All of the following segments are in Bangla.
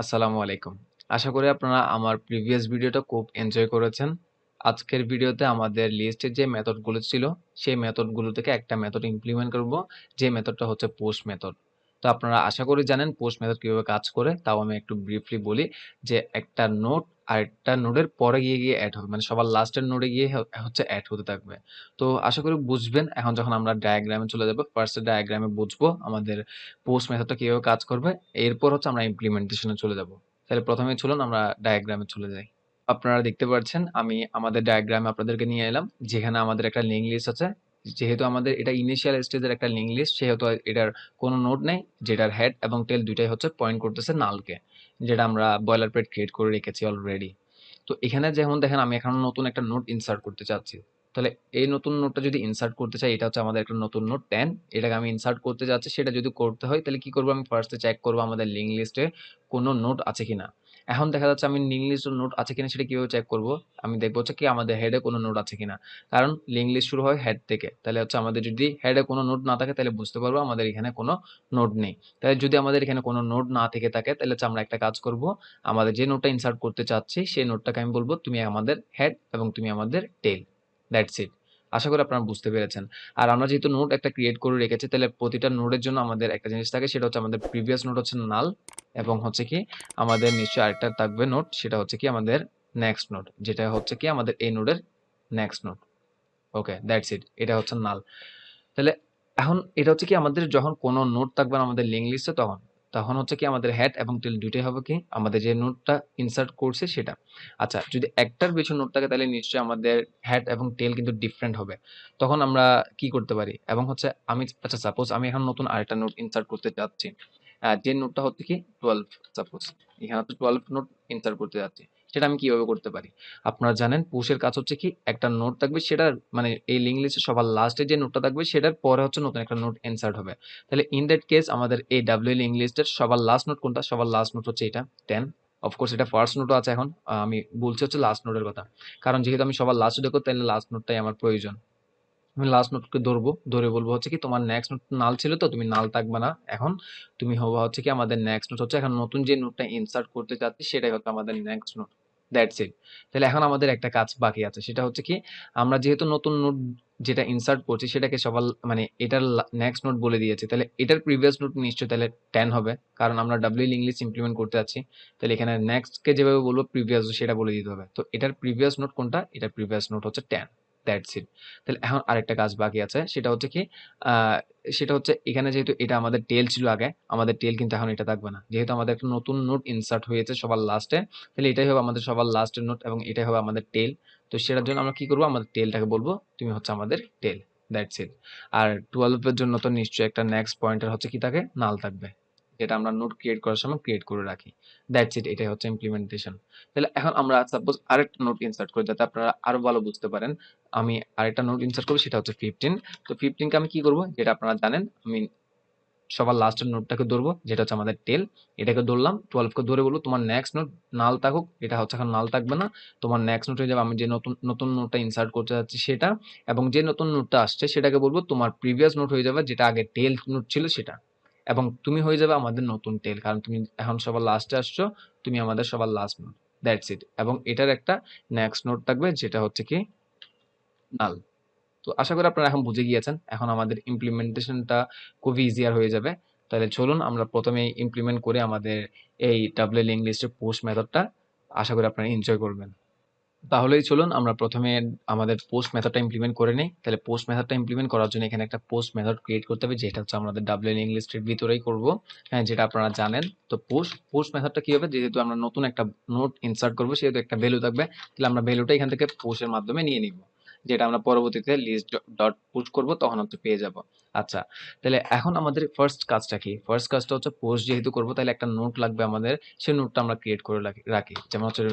আসসালামু আলাইকুম। আশা করি আপনারা আমার প্রিভিয়াস ভিডিওটা খুব এনজয় করেছেন। আজকের ভিডিওতে আমাদের লিস্টে যে মেথডগুলো ছিল, সেই মেথডগুলো থেকে একটা মেথড ইমপ্লিমেন্ট করব, যে মেথডটা হচ্ছে পোস্ট মেথড। তো আপনারা আশা করি জানেন পোস্ট মেথড কিভাবে কাজ করে, তাও আমি একটু ব্রিফলি বলি যে একটা নোড আরেকটা নোডের পরে গিয়ে এড হবে, মানে সবার লাস্টের নোডে গিয়ে হচ্ছে এড হতে থাকবে। তো আশা করি বুঝবেন। এখন যখন আমরা ডায়াগ্রামে চলে যাব, ফার্স্ট ডায়াগ্রামে বুঝবো আমাদের পোস্ট মেথডটা কিভাবে কাজ করবে, এরপর হচ্ছে আমরা ইমপ্লিমেন্টেশনে চলে যাব। তাহলে প্রথমে চলুন আমরা ডায়াগ্রামে চলে যাই। আপনারা দেখতে পাচ্ছেন আমি আমাদের ডায়াগ্রামে আপনাদেরকে নিয়ে এলাম, যেখানে আমাদের একটা লিঙ্ক লিস্ট আছে। যেহেতু আমাদের এটা ইনিশিয়াল স্টেজের একটা লিঙ্ক লিস্ট, সেহেতু এটার কোনো নোড নেই, যেটার হেড এবং টেল দুইটাই হচ্ছে পয়েন্ট করতেছে নালকে, যেটা আমরা বয়লার প্লেট ক্রিয়েট করে রেখেছি অলরেডি। তো এখানে যেমন দেখেন আমি এখন নতুন একটা নোট ইনসার্ট করতে চাচ্ছি। তাহলে এই নতুন নোটটা যদি ইনসার্ট করতে চাই, এটা হচ্ছে আমাদের একটা নতুন নোট 10, এটাকে আমি ইনসার্ট করতে যাচ্ছি। সেটা যদি করতে হয় তাহলে কি করবো, আমি ফার্স্টে চেক করবো আমাদের লিঙ্ক লিস্টে কোনো নোট আছে কিনা। এখন দেখা যাচ্ছে আমি লিঙ্ক লিস্টের নোট আছে কিনা সেটা কিভাবে চেক করবো, আমি দেখবো হচ্ছে কি আমাদের হেডে কোনো নোট আছে কিনা। কারণ লিঙ্ক লিস্ট শুরু হয় হেড থেকে, তাহলে হচ্ছে আমাদের যদি হেডে কোনো নোট না থাকে তাহলে বুঝতে পারবো আমাদের এখানে কোনো নোট নেই। তাহলে যদি আমাদের এখানে কোনো নোট না থেকে থাকে তাহলে হচ্ছে আমরা একটা কাজ করব, আমাদের যে নোটটা ইনসার্ট করতে চাচ্ছি সেই নোটটাকে আমি বলবো তুমি আমাদের হেড এবং তুমি আমাদের টেল। That's it. আশা করি আপনারা বুঝতে পেরেছেন। আর আমরা যেহেতু নোট একটা ক্রিয়েট করে রেখেছি, তাহলে প্রতিটা নোডের জন্য আমাদের একটা জিনিস থাকে, সেটা হচ্ছে আমাদের প্রিভিয়াস নোট হচ্ছে নাল, এবং হচ্ছে কি আমাদের নিশ্চয়ই আরেকটা থাকবে নোট, সেটা হচ্ছে কি আমাদের নেক্সট নোট, যেটা হচ্ছে কি আমাদের এই নোডের next note. Okay, that's it. এটা হচ্ছে নাল। তাহলে এখন এটা হচ্ছে কি আমাদের যখন কোনো নোট থাকবে না আমাদের লিঙ্ক লিস্টে, তখন তখন হচ্ছে কি আমাদের হেড এবং টেল দুইটাই হবে কি আমাদের যে নোটটা ইনসার্ট করছে সেটা। আচ্ছা, যদি একটার বেশি নোট থাকে তাহলে নিশ্চয়ই আমাদের হেড এবং টেল কিন্তু ডিফারেন্ট হবে। তখন আমরা কি করতে পারি, এবং হচ্ছে আমি আচ্ছা সাপোজ আমি এখন নতুন আরেকটা নোট ইনসার্ট করতে চাচ্ছি, যে নোটটা হচ্ছে কি 12, সাপোজ এখানে হচ্ছে 12 নোট ইনসার্ট করতে যাচ্ছি। সেটা আমি কিভাবে করতে পারি, আপনারা জানেন পুশের কাজ হচ্ছে কি একটা নোট থাকবে, সেটার মানে এই লিঙ্ক লিস্টে সবার লাস্টে যে নোটটা থাকবে সেটার পরে হচ্ছে নতুন একটা নোট ইনসার্ট হবে। তাহলে ইন দ্যাট কেস আমাদের এই ডাব্লিউ লিঙ্ক লিস্টের সবার লাস্ট নোট কোনটা, সবার লাস্ট নোট হচ্ছে এটা 10। অফকোর্স এটা ফার্স্ট নোটও আছে। এখন আমি বলছি হচ্ছে লাস্ট নোটের কথা, কারণ যেহেতু আমি সবার লাস্টে দেখো তাহলে লাস্ট নোটটাই আমার প্রয়োজন। আমি লাস্ট নোটকে ধরবো, ধরে বলবো হচ্ছে কি তোমার নেক্সট নোট নাল ছিল, তো তুমি নাল থাকবে না এখন, তুমি হবা হচ্ছে কি আমাদের নেক্সট নোট হচ্ছে এখন নতুন যে নোটটা ইনসার্ট করতে চাচ্ছি সেটাই হচ্ছে আমাদের নেক্সট নোট। That's it. তাহলে এখন আমাদের একটা কাজ বাকি আছে, সেটা হচ্ছে কি আমরা যেহেতু নতুন নোট যেটা ইনসার্ট করছি সেটাকে সবার মানে এটার নেক্সট নোট বলে দিয়েছি, তাহলে এটার প্রিভিয়াস নোট নিশ্চয়ই তাহলে 10 হবে, কারণ আমরা ডাব্লিউ ইংলিশ ইমপ্লিমেন্ট করতে যাচ্ছি। তাহলে এখানে নেক্সট কে যেভাবে বলবো প্রিভিয়াস সেটা বলে দিতে হবে। তো এটার প্রিভিয়াস নোট কোনটা, এটার প্রিভিয়াস নোট হচ্ছে 10। That's it. তাহলে এখন আরেকটা কাজ বাকি আছে, সেটা হচ্ছে কি আহ, সেটা হচ্ছে এখানে যেহেতু এটা আমাদের টেল ছিল আগে, আমাদের টেল কিন্তু এখন এটা থাকবে না, যেহেতু আমাদের একটা নতুন নোট ইনসার্ট হয়েছে সবার লাস্টে। তাহলে এটাই হবে আমাদের সবার লাস্টের নোট এবং এটাই হবে আমাদের টেল। তো সেটার জন্য আমরা কি করবো, আমাদের টেলটাকে বলবো তুমি হচ্ছে আমাদের টেল। That's it. আর 12 এর জন্য তো নিশ্চয়ই একটা নেক্সট পয়েন্টার হচ্ছে কি থাকে, নাল থাকবে, যেটা আমরা নোট ক্রিয়েট করার সময় ক্রিয়েট করে রাখি। That's it. এটাই হচ্ছে ইমপ্লিমেন্টেশন। তাহলে এখন আমরা সাপোজ আরেকটা নোট ইনসার্ট করি যাতে আপনারা আরো ভালো বুঝতে পারেন। আমি আরেকটা নোট ইনসার্ট করবো, সেটা হচ্ছে 15। তো 15 কে আমি কি করবো, যেটা আপনারা জানেন, আমি সবার লাস্টের নোটটাকে ধরবো, যেটা হচ্ছে আমাদের টেল। এটাকে ধরলাম, 12 কে ধরে বলবো তোমার নেক্সট নোট নাল থাকুক, এটা হচ্ছে এখন নাল থাকবে না, তোমার নেক্সট নোট হয়ে যাবে আমি যে নতুন নতুন নোটটা ইনসার্ট করতে যাচ্ছি সেটা, এবং যে নতুন নোটটা আসছে সেটাকে বলবো তোমার প্রিভিয়াস নোট হয়ে যাবে, যেটা আগে টেল নোট ছিল সেটা, এবং তুমি হয়ে যাবে আমাদের নতুন টেল, কারণ তুমি এখন সবার লাস্টে আসছো, তুমি আমাদের সবার লাস্ট নোট। That's it. এবং এটার একটা নেক্সট নোট থাকবে যেটা হচ্ছে কি নাল। তো আশা করি আপনারা এখন বুঝে গিয়েছেন, এখন আমাদের ইমপ্লিমেন্টেশনটা খুব ইজিয়ার হয়ে যাবে। তাহলে চলুন আমরা প্রথমে ইমপ্লিমেন্ট করে আমাদের এই ডাবল লিঙ্ক লিস্টের পোস্ট মেথডটা, আশা করি আপনারা এনজয় করবেন। তাহলেই চলুন আমরা প্রথমে আমাদের পোস্ট মেথডটা ইমপ্লিমেন্ট করে নিই। তাহলে পোস্ট মেথডটা ইমপ্লিমেন্ট করার জন্য এখানে একটা পোস্ট মেথড ক্রিয়েট করতে হবে, যেটা হচ্ছে আমাদের ডাবল লিঙ্ক লিস্টের ভিতরেই করব। হ্যাঁ, যেটা আপনারা জানেন। তো পোস্ট পোস্ট মেথডটা কি হবে, যেহেতু আমরা নতুন একটা নোট ইনসার্ট করব সেহেতু একটা ভ্যালু থাকবে, তাহলে আমরা ভ্যালুটা এখান থেকে পোস্টের মাধ্যমে নিয়ে নিব, যেটা আমরা পরবর্তীতে লিস্ট ডট পুশ করব তখন হচ্ছে পেয়ে যাব। আচ্ছা, তাহলে এখন আমাদের ফার্স্ট কাজটা কি, ফার্স্ট কাজটা হচ্ছে পোস্ট যেহেতু করব তাহলে একটা নোট লাগবে আমাদের, সেই নোটটা আমরা ক্রিয়েট করে রাখি। যেমন হচ্ছে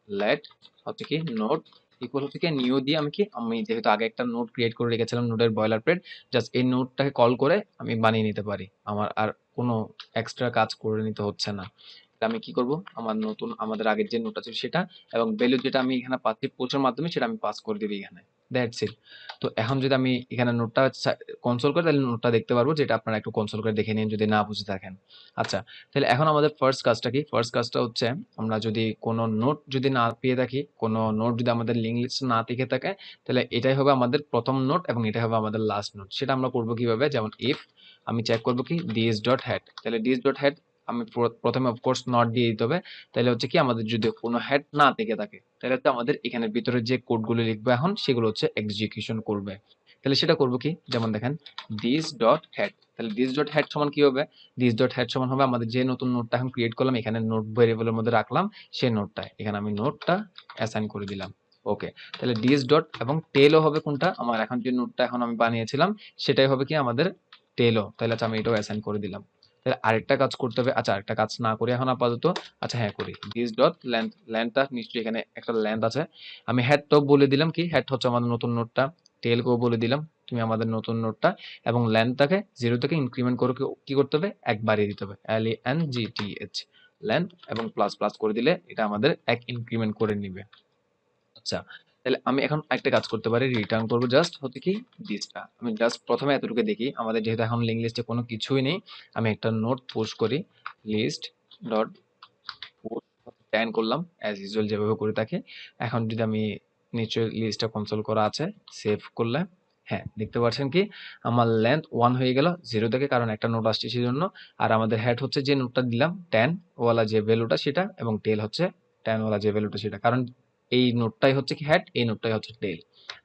লেট হচ্ছে কি নোট ইকুয়াল হচ্ছে কি নিউ দিয়ে আমি যেহেতু আগে একটা নোট ক্রিয়েট করে রেখেছিলাম নোটের বয়লার প্লেট, জাস্ট এই নোটটাকে কল করে আমি বানিয়ে নিতে পারি, আমার আর কোনো এক্সট্রা কাজ করে নিতে হচ্ছে না। তাহলে আমি কি করব, আমার নতুন আমাদের আগের যে নোটটা ছিল সেটা, এবং ভ্যালু যেটা আমি এখানে পাচ্ছি পোস্টের মাধ্যমে সেটা আমি পাস করে দিবি এখানে। That's it. তো এখন যদি আমি এখানে নোটটা কনসোল করি তাহলে নোটটা দেখতে পারবো, যেটা আপনারা একটু কনসোল করে দেখে নিন যদি না বুঝে থাকেন। আচ্ছা, তাহলে এখন আমাদের ফার্স্ট কাজটা কি? ফার্স্ট কাজটা হচ্ছে আমরা যদি কোনো নোট যদি না পেয়ে থাকি, কোনো নোট যদি আমাদের লিঙ্ক লিস্ট না থেকে থাকে, তাহলে এটাই হবে আমাদের প্রথম নোট এবং এটাই হবে আমাদের লাস্ট নোট। সেটা আমরা করবো কিভাবে? যেমন ইফ আমি চেক করবো কি দিস ডট হেড, তাহলে দিস ডট হেড আমি প্রথমে অফকোর্স নট দিয়ে দিতে হবে। তাহলে হচ্ছে কি আমাদের যদি কোনো হেড না থেকে থাকে তাহলে হচ্ছে আমাদের এখানের ভিতরে যে কোডগুলো লিখবো এখন সেগুলো হচ্ছে এক্সিকিউশন করবে। তাহলে সেটা করবো কি? যেমন দেখেন দিস ডট হেড, তাহলে দিস ডট হেড সমান কি হবে? দিস ডট হেড সমান হবে আমাদের যে নতুন নোটটা এখন ক্রিয়েট করলাম, এখানে নোট ভেরিয়েবলের মধ্যে রাখলাম সেই নোটটা, এখানে আমি নোটটা অ্যাসাইন করে দিলাম। ওকে, তাহলে দিস ডট এবং টেলও হবে কোনটা? আমার এখন যে নোটটা এখন আমি বানিয়েছিলাম সেটাই হবে কি আমাদের টেলও। তাহলে আচ্ছা আমি এটাও অ্যাসাইন করে দিলাম। তাহলে আরেকটা কাজ করতে হবে, আচ্ছা আরেকটা কাজ না করি এখন আপাতত, আচ্ছা হ্যাঁ করি, দিস ডট লেন্থ, লেন্থটা নিশ্চয়ই এখানে একটা লেন্থ আছে। আমি হেডটাও বলে দিলাম কি হেড হচ্ছে আমাদের নতুন নোটটা, টেলকেও বলে দিলাম তুমি আমাদের নতুন নোটটা, এবং লেন্থটাকে 0 থেকে ইনক্রিমেন্ট করে কি করতে হবে? এক বাড়িয়ে দিতে হবে, LENGTH, লেন্থ, এবং প্লাস প্লাস করে দিলে এটা আমাদের এক ইনক্রিমেন্ট করে নিবে। আচ্ছা, তাহলে আমি এখন একটা কাজ করতে পারি, রিটার্ন করব জাস্ট হচ্ছে কি দিসটা। আমি জাস্ট প্রথমে এতটুকু দেখি, আমাদের যেহেতু এখন লিঙ্ক লিস্টে কোনো কিছুই নেই, আমি একটা নোট পুশ করি, লিস্ট ডট পুশ 10 করলাম অ্যাজ ইউজুয়াল যেভাবে করে থাকি। এখন যদি আমি নিশ্চয়ই লিস্টটা কনসোল করা আছে, সেভ করলে হ্যাঁ দেখতে পাচ্ছেন কি আমার লেন্থ 1 হয়ে গেল 0 থেকে, কারণ একটা নোট আসছে সেই জন্য। আর আমাদের হেড হচ্ছে যে নোটটা দিলাম 10 ওয়ালা যে ভ্যালুটা সেটা, এবং টেল হচ্ছে 10 ওয়ালা যে ভ্যালুটা সেটা, কারণ এই নোটটাই হচ্ছে কি হেড, এই নোটটাই হচ্ছে টেল।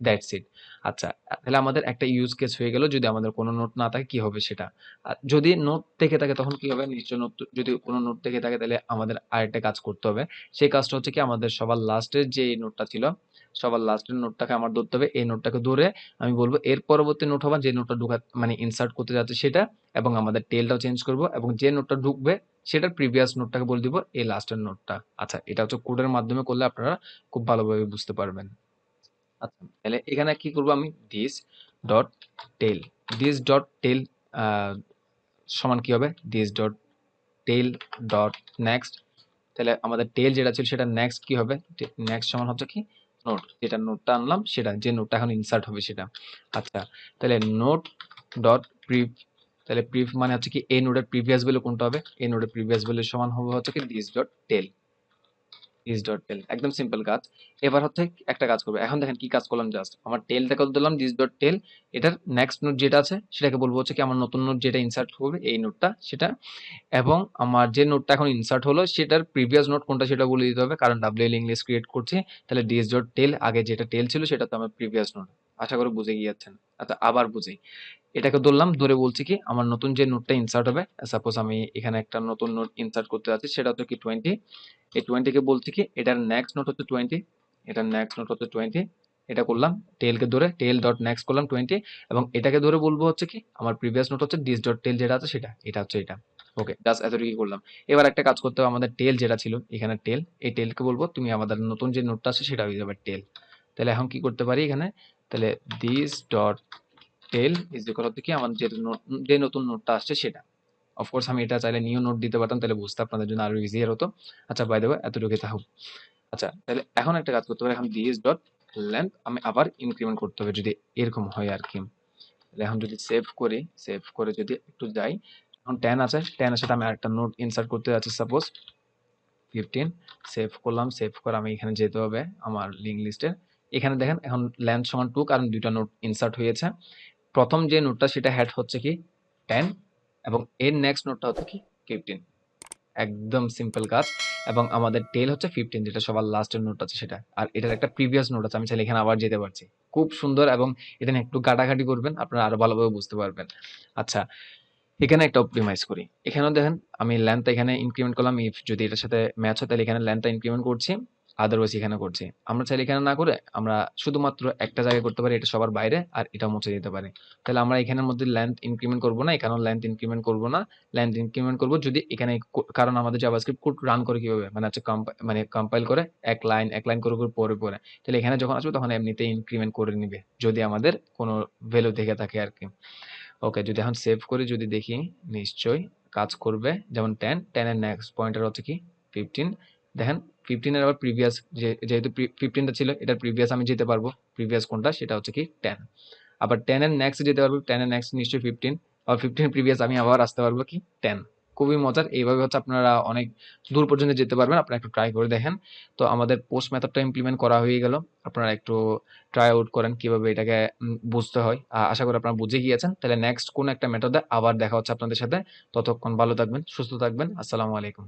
That's it. আচ্ছা, তাহলে আমাদের একটা ইউজ কেস হয়ে গেল, যদি আমাদের কোনো নোট না থাকে কি হবে সেটা। আর যদি নোট থেকে থাকে তখন কি হবে? নিশ্চয় নোট, যদি কোনো নোট থেকে থাকে তাহলে আমাদের আরেকটা কাজ করতে হবে। সেই কাজটা হচ্ছে কি আমাদের সবার লাস্টের যে নোটটা ছিল, সবার লাস্টের নোটটাকে আমার ধরতে হবে। এই নোটটাকে ধরে আমি বলবো এর পরবর্তী নোট হবে যে নোটটা ঢুকা মানে ইনসার্ট করতে যাচ্ছে সেটা, এবং আমাদের টেলটাও চেঞ্জ করব, এবং যে নোটটা ঢুকবে সেটার প্রিভিয়াস নোটটাকে বলে দিব এই লাস্টের নোটটা। আচ্ছা, এটা হচ্ছে কোডের মাধ্যমে করলে আপনারা খুব ভালোভাবে বুঝতে পারবেন। আচ্ছা, তাহলে এখানে কি করব আমি? This dot tell, this dot টেল সমান কি হবে? This dot tell dot next, তাহলে আমাদের টেল যেটা ছিল সেটা নেক্সট কি হবে? নেক্সট সমান হচ্ছে কি নোট, যেটা নোটটা আনলাম সেটা, যে নোটটা এখন ইনসার্ট হবে সেটা। আচ্ছা, তাহলে নোট ডট প্রিভ, তাহলে প্রিভ মানে হচ্ছে কি এই নোটের প্রিভিয়াস ভ্যালু কোনটা হবে? এই নোটের প্রিভিয়াস ভ্যালু সমান হবে হচ্ছে কি this dot tell, this dot টেল, একদম সিম্পল কাজ। এবার হচ্ছে একটা কাজ করবো, এখন দেখেন কি কাজ করলাম, জাস্ট আমার টেলটাকে দিলাম দিস ডট টেল, এটার নেক্সট নোট যেটা আছে সেটাকে বলবো হচ্ছে কি আমার নতুন নোট যেটা ইনসার্ট হবে এই নোটটা সেটা, এবং আমার যে নোটটা এখন ইনসার্ট হলো সেটার প্রিভিয়াস নোট কোনটা সেটা বলে দিতে হবে, কারণ ডাব্লিউ লিঙ্ক লিস্ট ক্রিয়েট করছি। তাহলে ডিএস ডট টেল, আগে যেটা টেল ছিল সেটা তো আমার প্রিভিয়াস নোট। আশা করি বুঝে গিয়েছেন। আচ্ছা, আবার বুঝি, এটাকে ধরলাম, ধরে বলছি কি আমার নতুন যে নোটটা ইনসার্ট হবে, সাপোজ আমি এখানে একটা নতুন নোট ইনসার্ট করতে যাচ্ছি সেটা হচ্ছে কি 20, এই 20 কে বলছি কি এটার নেক্সট নোট হচ্ছে 20, এটার নেক্সট নোট হচ্ছে 20, এটা করলাম টেলকে ধরে টেল ডট নেক্সট করলাম 20, এবং এটাকে ধরে বলবো হচ্ছে কি আমার প্রিভিয়াস নোট হচ্ছে ডিস ডট টেল যেটা আছে সেটা, এটা হচ্ছে এটা। ওকে, জাস্ট এতটুকুই করলাম। এবার একটা কাজ করতে হবে, আমাদের টেল যেটা ছিল এখানে টেল, এই টেলকে বলবো তুমি আমাদের নতুন যে নোটটা আছে সেটা হয়ে যাবে টেল। তাহলে এখন কি করতে পারি এখানে? তাহলে this dot tell is equal হচ্ছে কি আমার যে নতুন নোটটা আসছে সেটা। অফকোর্স আমি এটা চাইলে নিউ নোট দিতে পারতাম, তাহলে বুঝতে আপনাদের জন্য আরো ইজিয়ার হতো। আচ্ছা, বাই দ্য ওয়ে এতটুকুই থাকুক। আচ্ছা, তাহলে এখন একটা কাজ করতে হবে, এখন দিস ডট লেন্থ আমি আবার ইনক্রিমেন্ট করতে হবে যদি এরকম হয় আর কি। তাহলে এখন যদি সেভ করি, সেভ করে যদি একটু যাই, এখন 10 আছে, 10 এর সাথে আমি আরেকটা নোট ইনসার্ট করতে যাচ্ছি সাপোজ 15, সেভ করলাম, সেভ করে আমি এখানে যেতে হবে আমার লিঙ্ক লিস্টে। এখানে দেখেন এখন লেন্থ সমান 2, কারণ দুইটা নোট ইনসার্ট হয়েছে। প্রথম যে নোটটা সেটা হেড হচ্ছে কি 10, এবং এর নেক্সট নোটটা হচ্ছে কি 15, একদম সিম্পল কাজ। এবং আমাদের টেল হচ্ছে 15, যেটা সবার লাস্টের নোট আছে সেটা, আর এটার একটা প্রিভিয়াস নোট আছে, আমি চাইলে এখানে আবার যেতে পারছি। খুব সুন্দর, এবং এটা নিয়ে একটু ঘাটাঘাটি করবেন আপনারা আরো ভালোভাবে বুঝতে পারবেন। আচ্ছা, এখানে একটা অপটিমাইজ করি, এখানেও দেখেন আমি লেন্থ এখানে ইনক্রিমেন্ট করলাম, ইফ যদি এটার সাথে ম্যাচ হয় তাহলে এখানে লেন্থটা ইনক্রিমেন্ট করছি, আদারওয়াইজ এখানে করছি। আমরা চাইলে এখানে না করে আমরা শুধুমাত্র একটা জায়গায় করতে পারি, এটা সবার বাইরে, আর এটা মুছে দিতে পারি। তাহলে আমরা এখানের মধ্যে লেন্থ ইনক্রিমেন্ট করব না, এখানেও লেন্থ ইনক্রিমেন্ট করব না, লেন্থ ইনক্রিমেন্ট করব যদি এখানে কারণ আমাদের জাভাস্ক্রিপ্ট কোড রান করে কিভাবে, মানে হচ্ছে মানে কম্পাইল করে এক লাইন করে করে পরে পরে, তাহলে এখানে যখন আসবে তখন এমনিতেই ইনক্রিমেন্ট করে নিবে যদি আমাদের কোনো ভ্যালু দেখে থাকে আর কি। ওকে, যদি এখন সেভ করি যদি দেখি নিশ্চয়ই কাজ করবে, যেমন 10, 10 এর নেক্সট পয়েন্টার হচ্ছে কি 15, দেখেন 15 এর আবার প্রিভিয়াস, যেহেতু 15টা ছিল, এটার প্রিভিয়াস আমি যেতে পারবো। প্রিভিয়াস কোনটা, সেটা হচ্ছে কি 10। আবার 10 এর নেক্সট যেতে পারবো, 10 এর নেক্সট নিশ্চয়ই 15। আবার 15 এর প্রিভিয়াস আমি আবার আসতে পারবো কি 10। খুবই মজার। এইভাবে হচ্ছে আপনারা অনেক দূর পর্যন্ত যেতে পারবেন। আপনারা একটু ট্রাই করে দেখেন। তো আমাদের পোস্ট মেথডটা ইমপ্লিমেন্ট করা হয়ে গেল। আপনারা একটু ট্রাই আউট করেন কিভাবে এটাকে বুঝতে হয়। আশা করি আপনারা বুঝে গিয়েছেন। তাহলে নেক্সট কোন একটা মেথডে আবার দেখা হচ্ছে আপনাদের সাথে। ততক্ষণ ভালো থাকবেন, সুস্থ থাকবেন। আসসালামু আলাইকুম।